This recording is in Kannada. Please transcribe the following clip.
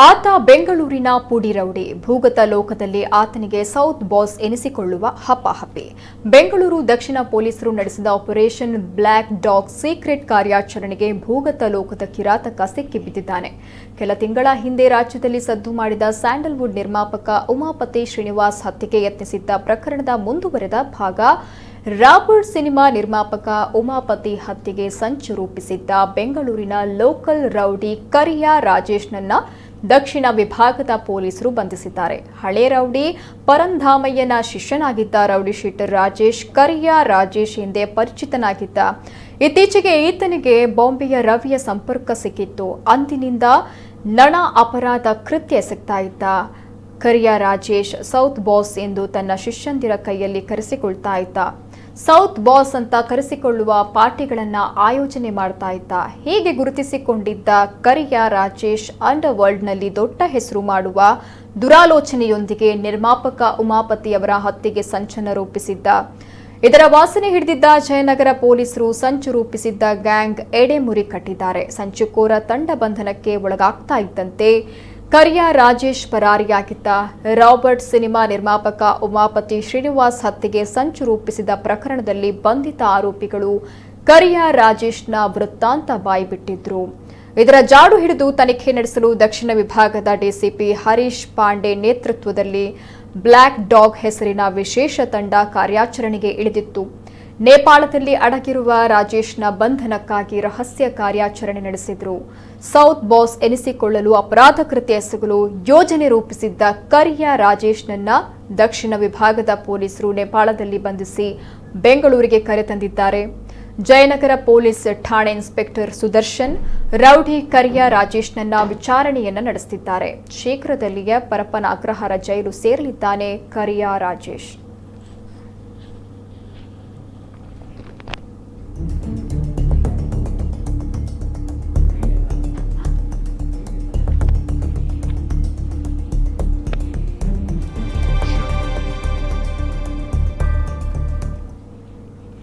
ಆತ ಬೆಂಗಳೂರಿನ ಪುಡಿ ರೌಡಿ. ಭೂಗತ ಲೋಕದಲ್ಲಿ ಆತನಿಗೆ ಸೌತ್ ಬಾಸ್ ಎನಿಸಿಕೊಳ್ಳುವ ಹಪಾಹಪಿ. ಬೆಂಗಳೂರು ದಕ್ಷಿಣ ಪೊಲೀಸರು ನಡೆಸಿದ ಆಪರೇಷನ್ ಬ್ಲಾಕ್ ಡಾಗ್ ಸೀಕ್ರೆಟ್ ಕಾರ್ಯಾಚರಣೆಗೆ ಭೂಗತ ಲೋಕದ ಕಿರಾತಕ ಸಿಕ್ಕಿಬಿದ್ದಿದ್ದಾನೆ. ಕೆಲ ತಿಂಗಳ ಹಿಂದೆ ರಾಜ್ಯದಲ್ಲಿ ಸದ್ದು ಮಾಡಿದ ಸ್ಯಾಂಡಲ್ವುಡ್ ನಿರ್ಮಾಪಕ ಉಮಾಪತಿ ಶ್ರೀನಿವಾಸ್ ಹತ್ಯೆಗೆ ಯತ್ನಿಸಿದ್ದ ಪ್ರಕರಣದ ಮುಂದುವರೆದ ಭಾಗ ರಾಬರ್ಟ್ ಸಿನಿಮಾ ನಿರ್ಮಾಪಕ ಉಮಾಪತಿ ಹತ್ಯೆಗೆ ಸಂಚು ರೂಪಿಸಿದ್ದ ಬೆಂಗಳೂರಿನ ಲೋಕಲ್ ರೌಡಿ ಕರಿಯ ರಾಜೇಶ್ನನ್ನ ದಕ್ಷಿಣ ವಿಭಾಗದ ಪೊಲೀಸರು ಬಂಧಿಸಿದ್ದಾರೆ. ಹಳೆ ರೌಡಿ ಪರಂಧಾಮಯ್ಯನ ಶಿಷ್ಯನಾಗಿದ್ದ ರೌಡಿ ಶೀಟರ್ ರಾಜೇಶ್ ಕರಿಯ ರಾಜೇಶ್ ಹಿಂದೆ ಪರಿಚಿತನಾಗಿದ್ದ. ಇತ್ತೀಚೆಗೆ ಈತನಿಗೆ ಬಾಂಬೆಯ ರವಿಯ ಸಂಪರ್ಕ ಸಿಕ್ಕಿತ್ತು. ಅಂದಿನಿಂದ ನಣ ಅಪರಾಧ ಕೃತ್ಯ ಎಸಗ್ತಾ ಇದ್ದ ಕರಿಯ ರಾಜೇಶ್ ಸೌತ್ ಬಾಸ್ ಎಂದು ತನ್ನ ಶಿಷ್ಯಂದಿರ ಕೈಯಲ್ಲಿ ಕರೆಸಿಕೊಳ್ತಾ ಇದ್ದ. ಸೌತ್ ಬಾಸ್ ಅಂತ ಕರೆಸಿಕೊಳ್ಳುವ ಪಾರ್ಟಿಗಳನ್ನ ಆಯೋಜನೆ ಮಾಡ್ತಾ ಇದ್ದ. ಹೀಗೆ ಗುರುತಿಸಿಕೊಂಡಿದ್ದ ಕರಿಯ ರಾಜೇಶ್ ಅಂಡರ್ ವರ್ಲ್ಡ್ನಲ್ಲಿ ದೊಡ್ಡ ಹೆಸರು ಮಾಡುವ ದುರಾಲೋಚನೆಯೊಂದಿಗೆ ನಿರ್ಮಾಪಕ ಉಮಾಪತಿಯವರ ಹತ್ಯೆಗೆ ಸಂಚನ್ನು ರೂಪಿಸಿದ್ದ. ಇದರ ವಾಸನೆ ಹಿಡಿದಿದ್ದ ಜಯನಗರ ಪೊಲೀಸರು ಸಂಚು ರೂಪಿಸಿದ್ದ ಗ್ಯಾಂಗ್ ಎಡೆಮುರಿ ಕಟ್ಟಿದ್ದಾರೆ. ಸಂಚುಕೋರ ತಂಡ ಬಂಧನಕ್ಕೆ ಒಳಗಾಗ್ತಾ ಇದ್ದಂತೆ ಕರಿಯ ರಾಜೇಶ್ ಪರಾರಿಯಾಗಿದ್ದ. ರಾಬರ್ಟ್ ಸಿನಿಮಾ ನಿರ್ಮಾಪಕ ಉಮಾಪತಿ ಶ್ರೀನಿವಾಸ್ ಹತ್ಯೆಗೆ ಸಂಚು ರೂಪಿಸಿದ ಪ್ರಕರಣದಲ್ಲಿ ಬಂಧಿತ ಆರೋಪಿಗಳು ಕರಿಯ ರಾಜೇಶ್ನ ವೃತ್ತಾಂತ ಬಾಯ್ಬಿಟ್ಟಿದ್ರು. ಇದರ ಜಾಡು ಹಿಡಿದು ತನಿಖೆ ನಡೆಸಲು ದಕ್ಷಿಣ ವಿಭಾಗದ ಡಿಸಿಪಿ ಹರೀಶ್ ಪಾಂಡೆ ನೇತೃತ್ವದಲ್ಲಿ ಬ್ಲಾಕ್ ಡಾಗ್ ಹೆಸರಿನ ವಿಶೇಷ ತಂಡ ಕಾರ್ಯಾಚರಣೆಗೆ ಇಳಿದಿತ್ತು. ನೇಪಾಳದಲ್ಲಿ ಅಡಗಿರುವ ರಾಜೇಶ್ನ ಬಂಧನಕ್ಕಾಗಿ ರಹಸ್ಯ ಕಾರ್ಯಾಚರಣೆ ನಡೆಸಿದ್ರು. ಸೌತ್ ಬಾಸ್ ಎನಿಸಿಕೊಳ್ಳಲು ಅಪರಾಧ ಕೃತ್ಯ ಎಸಗಲು ಯೋಜನೆ ರೂಪಿಸಿದ್ದ ಕರಿಯ ರಾಜೇಶ್ನನ್ನ ದಕ್ಷಿಣ ವಿಭಾಗದ ಪೊಲೀಸರು ನೇಪಾಳದಲ್ಲಿ ಬಂಧಿಸಿ ಬೆಂಗಳೂರಿಗೆ ಕರೆತಂದಿದ್ದಾರೆ. ಜಯನಗರ ಪೊಲೀಸ್ ಠಾಣೆ ಇನ್ಸ್ಪೆಕ್ಟರ್ ಸುದರ್ಶನ್ ರೌಡಿ ಕರಿಯ ರಾಜೇಶ್ನನ್ನ ವಿಚಾರಣೆಯನ್ನ ನಡೆಸುತ್ತಿದ್ದಾರೆ. ಶೀಘ್ರದಲ್ಲಿಯೇ ಪರಪ್ಪನ ಅಗ್ರಹಾರ ಜೈಲು ಸೇರಲಿದ್ದಾನೆ ಕರಿಯ ರಾಜೇಶ್.